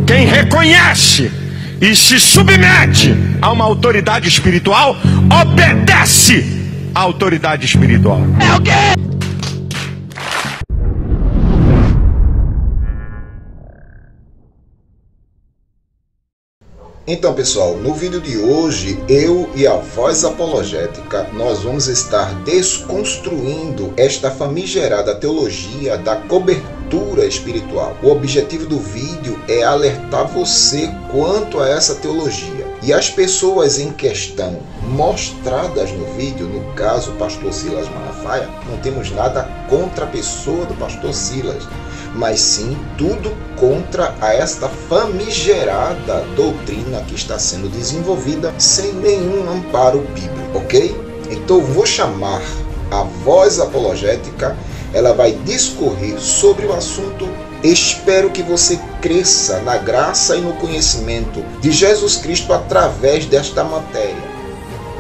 Quem reconhece e se submete a uma autoridade espiritual, obedece à autoridade espiritual. É o quê? Então, pessoal, no vídeo de hoje, eu e a Voz Apologética, nós vamos estar desconstruindo esta famigerada teologia da cobertura espiritual. O objetivo do vídeo é alertar você quanto a essa teologia. E as pessoas em questão mostradas no vídeo, no caso o pastor Silas Malafaia, não temos nada contra a pessoa do pastor Silas, mas sim tudo contra esta famigerada doutrina que está sendo desenvolvida sem nenhum amparo bíblico, ok? Então eu vou chamar a Voz Apologética, ela vai discorrer sobre o assunto. Espero que você cresça na graça e no conhecimento de Jesus Cristo através desta matéria.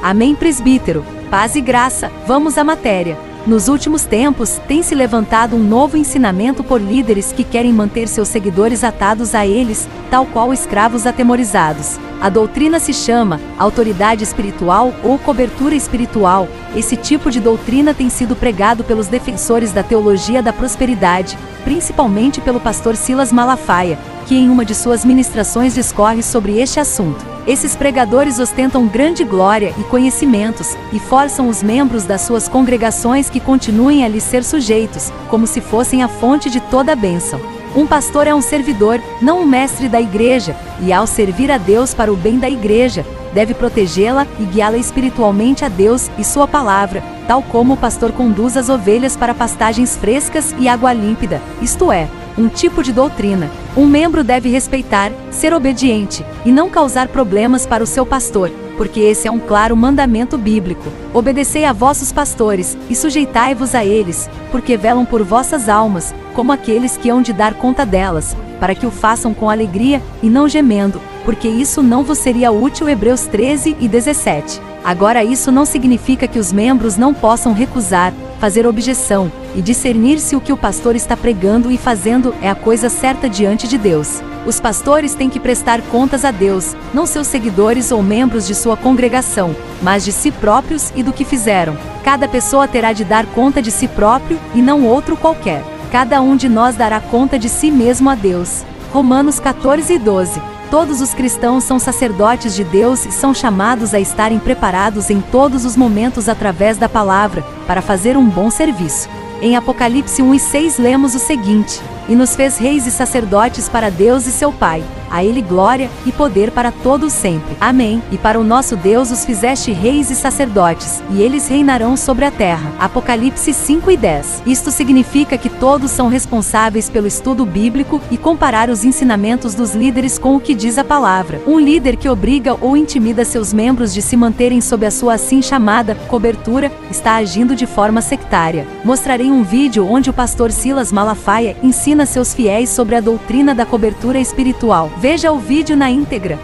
Amém, presbítero. Paz e graça. Vamos à matéria. Nos últimos tempos, tem se levantado um novo ensinamento por líderes que querem manter seus seguidores atados a eles, tal qual escravos atemorizados. A doutrina se chama autoridade espiritual ou cobertura espiritual. Esse tipo de doutrina tem sido pregado pelos defensores da teologia da prosperidade, principalmente pelo pastor Silas Malafaia, que em uma de suas ministrações discorre sobre este assunto. Esses pregadores ostentam grande glória e conhecimentos, e forçam os membros das suas congregações que continuem a lhes ser sujeitos, como se fossem a fonte de toda a bênção. Um pastor é um servidor, não um mestre da igreja, e ao servir a Deus para o bem da igreja, deve protegê-la e guiá-la espiritualmente a Deus e sua palavra, tal como o pastor conduz as ovelhas para pastagens frescas e água límpida, isto é, um tipo de doutrina. Um membro deve respeitar, ser obediente, e não causar problemas para o seu pastor, porque esse é um claro mandamento bíblico. Obedecei a vossos pastores, e sujeitai-vos a eles, porque velam por vossas almas, como aqueles que hão de dar conta delas, para que o façam com alegria, e não gemendo, porque isso não vos seria útil. Hebreus 13 e 17. Agora isso não significa que os membros não possam recusar, fazer objeção, e discernir se o que o pastor está pregando e fazendo é a coisa certa diante de Deus. Os pastores têm que prestar contas a Deus, não seus seguidores ou membros de sua congregação, mas de si próprios e do que fizeram. Cada pessoa terá de dar conta de si próprio e não outro qualquer. Cada um de nós dará conta de si mesmo a Deus. Romanos 14 e 12. Todos os cristãos são sacerdotes de Deus e são chamados a estarem preparados em todos os momentos através da palavra, para fazer um bom serviço. Em Apocalipse 1 e 6 lemos o seguinte: e nos fez reis e sacerdotes para Deus e seu Pai. A ele glória e poder para todos sempre. Amém. E para o nosso Deus os fizeste reis e sacerdotes, e eles reinarão sobre a terra. Apocalipse 5 e 10. Isto significa que todos são responsáveis pelo estudo bíblico e comparar os ensinamentos dos líderes com o que diz a palavra. Um líder que obriga ou intimida seus membros de se manterem sob a sua assim chamada cobertura, está agindo de forma sectária. Mostrarei um vídeo onde o pastor Silas Malafaia ensina seus fiéis sobre a doutrina da cobertura espiritual. Veja o vídeo na íntegra.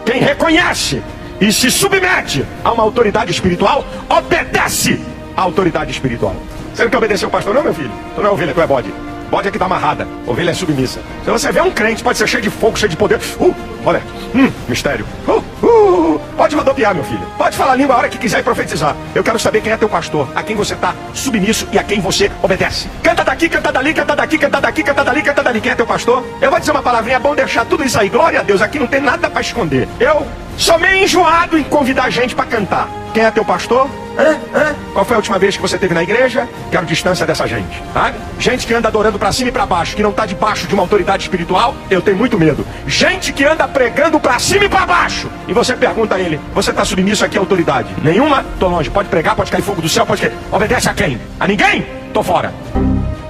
Quem reconhece e se submete a uma autoridade espiritual, obedece à autoridade espiritual. Você não quer obedecer o pastor não, meu filho? Tu não é ovelha, tu é bode. Bode é que tá amarrada, ovelha é submissa. Se você vê um crente, pode ser cheio de fogo, cheio de poder. Olha, mistério. Pode rodopiar, meu filho. Pode falar a língua a hora que quiser e profetizar. Eu quero saber quem é teu pastor, a quem você está submisso e a quem você obedece. Canta daqui, canta dali, canta daqui, canta daqui, canta dali, canta dali. Quem é teu pastor? Eu vou dizer uma palavrinha, é bom deixar tudo isso aí. Glória a Deus, aqui não tem nada para esconder. Eu sou meio enjoado em convidar gente para cantar. Quem é teu pastor? Qual foi a última vez que você esteve na igreja? Quero distância dessa gente, tá? Gente que anda adorando pra cima e pra baixo, que não tá debaixo de uma autoridade espiritual, eu tenho muito medo. Gente que anda pregando pra cima e pra baixo, e você pergunta a ele: você tá submisso aqui à autoridade? Nenhuma? Tô longe. Pode pregar, pode cair fogo do céu, pode cair. Obedece a quem? A ninguém? Tô fora.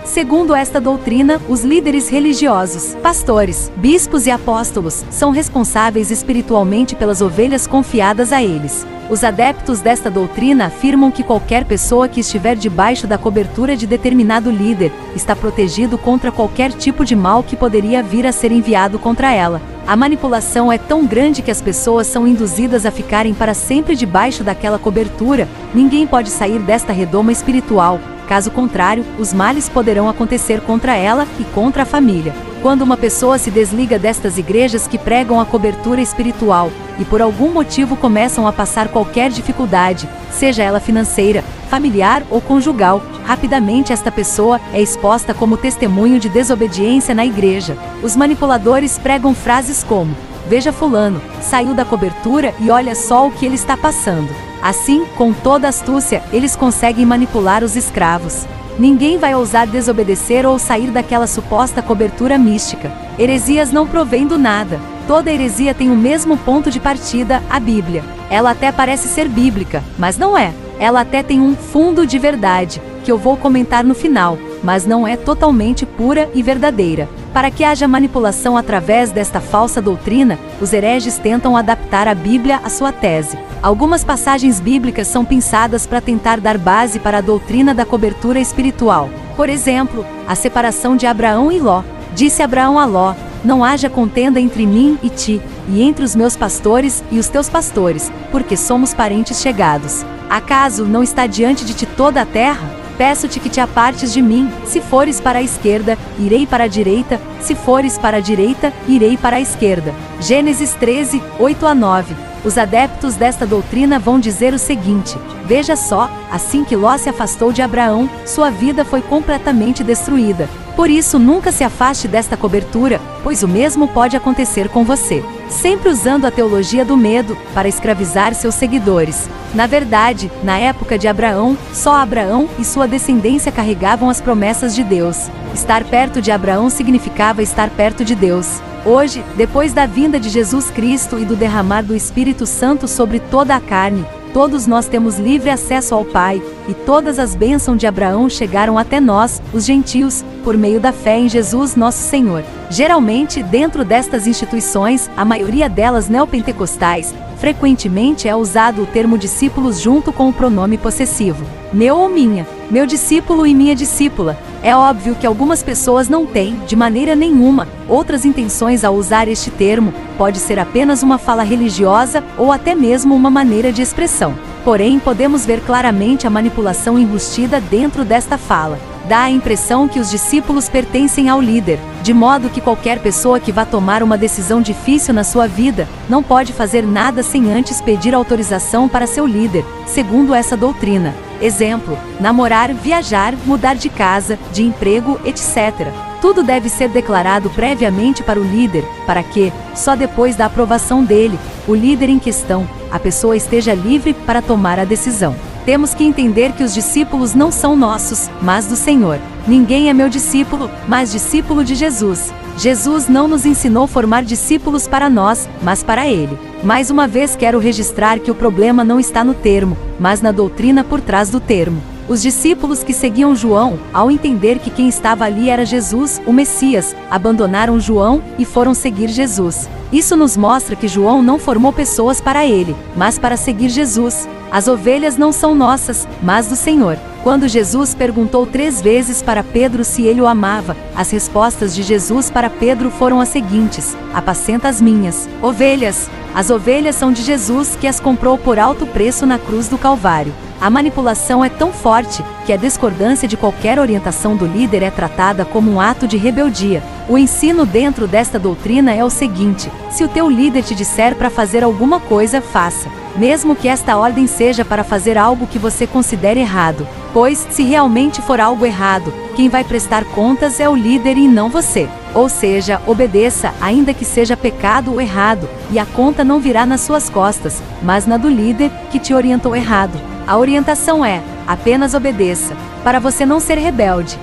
Segundo esta doutrina, os líderes religiosos, pastores, bispos e apóstolos, são responsáveis espiritualmente pelas ovelhas confiadas a eles. Os adeptos desta doutrina afirmam que qualquer pessoa que estiver debaixo da cobertura de determinado líder está protegido contra qualquer tipo de mal que poderia vir a ser enviado contra ela. A manipulação é tão grande que as pessoas são induzidas a ficarem para sempre debaixo daquela cobertura. Ninguém pode sair desta redoma espiritual. Caso contrário, os males poderão acontecer contra ela e contra a família. Quando uma pessoa se desliga destas igrejas que pregam a cobertura espiritual, e por algum motivo começam a passar qualquer dificuldade, seja ela financeira, familiar ou conjugal, rapidamente esta pessoa é exposta como testemunho de desobediência na igreja. Os manipuladores pregam frases como: veja fulano, saiu da cobertura e olha só o que ele está passando. Assim, com toda astúcia, eles conseguem manipular os escravos. Ninguém vai ousar desobedecer ou sair daquela suposta cobertura mística. Heresias não provém do nada. Toda heresia tem o mesmo ponto de partida, a Bíblia. Ela até parece ser bíblica, mas não é. Ela até tem um fundo de verdade, que eu vou comentar no final, mas não é totalmente pura e verdadeira. Para que haja manipulação através desta falsa doutrina, os hereges tentam adaptar a Bíblia à sua tese. Algumas passagens bíblicas são pensadas para tentar dar base para a doutrina da cobertura espiritual. Por exemplo, a separação de Abraão e Ló. Disse Abraão a Ló: não haja contenda entre mim e ti, e entre os meus pastores e os teus pastores, porque somos parentes chegados. Acaso não está diante de ti toda a terra? Peço-te que te apartes de mim. Se fores para a esquerda, irei para a direita. Se fores para a direita, irei para a esquerda. Gênesis 13, 8-9. Os adeptos desta doutrina vão dizer o seguinte: veja só, assim que Ló se afastou de Abraão, sua vida foi completamente destruída. Por isso nunca se afaste desta cobertura, pois o mesmo pode acontecer com você. Sempre usando a teologia do medo para escravizar seus seguidores. Na verdade, na época de Abraão, só Abraão e sua descendência carregavam as promessas de Deus. Estar perto de Abraão significava estar perto de Deus. Hoje, depois da vinda de Jesus Cristo e do derramar do Espírito Santo sobre toda a carne, todos nós temos livre acesso ao Pai, e todas as bênçãos de Abraão chegaram até nós, os gentios, por meio da fé em Jesus nosso Senhor. Geralmente, dentro destas instituições, a maioria delas neopentecostais, frequentemente é usado o termo discípulos junto com o pronome possessivo. Meu ou minha, meu discípulo e minha discípula. É óbvio que algumas pessoas não têm, de maneira nenhuma, outras intenções ao usar este termo. Pode ser apenas uma fala religiosa ou até mesmo uma maneira de expressão. Porém, podemos ver claramente a manipulação embustida dentro desta fala. Dá a impressão que os discípulos pertencem ao líder, de modo que qualquer pessoa que vá tomar uma decisão difícil na sua vida, não pode fazer nada sem antes pedir autorização para seu líder, segundo essa doutrina. Exemplo: namorar, viajar, mudar de casa, de emprego, etc. Tudo deve ser declarado previamente para o líder, para que, só depois da aprovação dele, o líder em questão, a pessoa esteja livre para tomar a decisão. Temos que entender que os discípulos não são nossos, mas do Senhor. Ninguém é meu discípulo, mas discípulo de Jesus. Jesus não nos ensinou a formar discípulos para nós, mas para Ele. Mais uma vez quero registrar que o problema não está no termo, mas na doutrina por trás do termo. Os discípulos que seguiam João, ao entender que quem estava ali era Jesus, o Messias, abandonaram João e foram seguir Jesus. Isso nos mostra que João não formou pessoas para ele, mas para seguir Jesus. As ovelhas não são nossas, mas do Senhor. Quando Jesus perguntou 3 vezes para Pedro se ele o amava, as respostas de Jesus para Pedro foram as seguintes: apacenta as minhas ovelhas. As ovelhas são de Jesus, que as comprou por alto preço na cruz do Calvário. A manipulação é tão forte que a discordância de qualquer orientação do líder é tratada como um ato de rebeldia. O ensino dentro desta doutrina é o seguinte: se o teu líder te disser para fazer alguma coisa, faça. Mesmo que esta ordem seja para fazer algo que você considere errado. Pois, se realmente for algo errado, quem vai prestar contas é o líder e não você. Ou seja, obedeça, ainda que seja pecado ou errado, e a conta não virá nas suas costas, mas na do líder, que te orientou errado. A orientação é: apenas obedeça, para você não ser rebelde.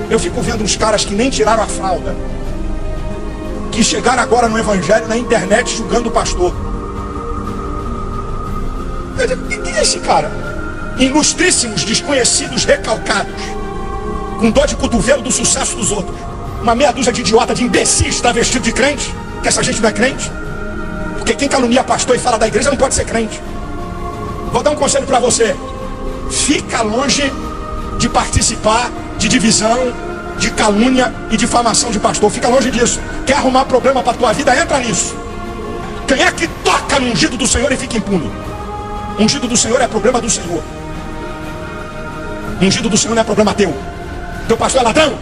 Eu fico vendo uns caras que nem tiraram a fralda, que chegaram agora no evangelho na internet julgando o pastor. Eu digo, quem é esse cara? Ilustríssimos desconhecidos recalcados, com dor de cotovelo do sucesso dos outros. Uma meia dúzia de idiota, de imbecis, está vestido de crente, que essa gente não é crente. Porque quem calunia pastor e fala da igreja não pode ser crente. Vou dar um conselho para você: fica longe de participar de divisão, de calúnia e difamação de pastor. Fica longe disso. Quer arrumar problema para a tua vida? Entra nisso. Quem é que toca no ungido do Senhor e fica impune? Ungido do Senhor é problema do Senhor. Ungido do Senhor não é problema teu. Teu pastor é ladrão?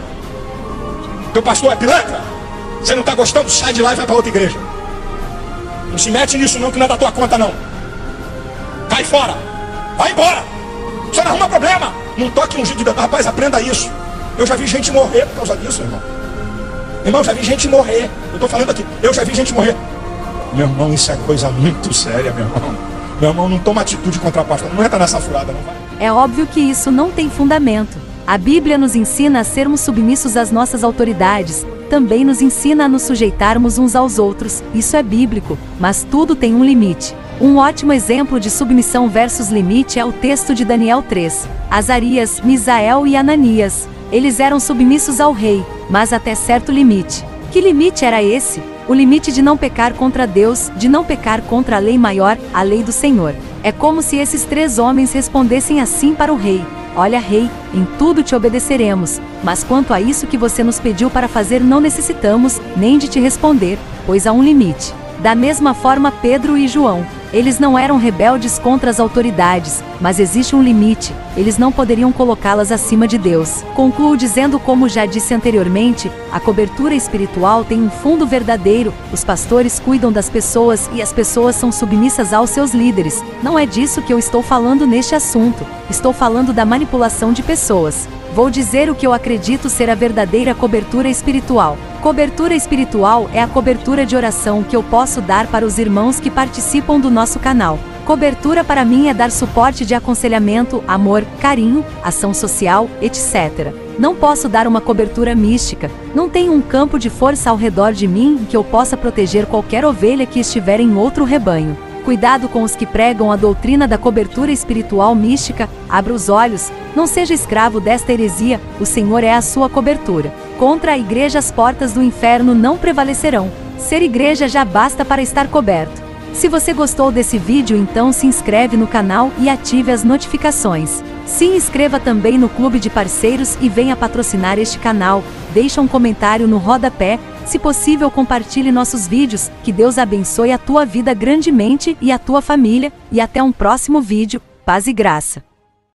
Teu pastor é pilantra? Você não está gostando? Sai de lá e vai para outra igreja. Não se mete nisso não, que não é da tua conta não. Cai fora. Vai embora. Você não arruma problema. Não toque ungido de Deus. Rapaz, aprenda isso. Eu já vi gente morrer por causa disso, irmão. Irmão, já vi gente morrer. Eu estou falando aqui. Eu já vi gente morrer. Meu irmão, isso é coisa muito séria, meu irmão. Meu irmão, não toma atitude contra a pastor. Não entra nessa furada, não vai. É óbvio que isso não tem fundamento. A Bíblia nos ensina a sermos submissos às nossas autoridades. Também nos ensina a nos sujeitarmos uns aos outros. Isso é bíblico, mas tudo tem um limite. Um ótimo exemplo de submissão versus limite é o texto de Daniel 3. Azarias, Misael e Ananias. Eles eram submissos ao rei, mas até certo limite. Que limite era esse? O limite de não pecar contra Deus, de não pecar contra a lei maior, a lei do Senhor. É como se esses 3 homens respondessem assim para o rei: olha, rei, em tudo te obedeceremos, mas quanto a isso que você nos pediu para fazer não necessitamos nem de te responder, pois há um limite. Da mesma forma Pedro e João, eles não eram rebeldes contra as autoridades, mas existe um limite, eles não poderiam colocá-las acima de Deus. Concluo dizendo, como já disse anteriormente, a cobertura espiritual tem um fundo verdadeiro, os pastores cuidam das pessoas e as pessoas são submissas aos seus líderes. Não é disso que eu estou falando neste assunto, estou falando da manipulação de pessoas. Vou dizer o que eu acredito ser a verdadeira cobertura espiritual. Cobertura espiritual é a cobertura de oração que eu posso dar para os irmãos que participam do nosso canal. Cobertura para mim é dar suporte de aconselhamento, amor, carinho, ação social, etc. Não posso dar uma cobertura mística, não tenho um campo de força ao redor de mim em que eu possa proteger qualquer ovelha que estiver em outro rebanho. Cuidado com os que pregam a doutrina da cobertura espiritual mística, abra os olhos, não seja escravo desta heresia, o Senhor é a sua cobertura. Contra a igreja as portas do inferno não prevalecerão. Ser igreja já basta para estar coberto. Se você gostou desse vídeo, então se inscreve no canal e ative as notificações. Se inscreva também no clube de parceiros e venha patrocinar este canal. Deixa um comentário no rodapé. Se possível, compartilhe nossos vídeos. Que Deus abençoe a tua vida grandemente e a tua família. E até um próximo vídeo. Paz e graça.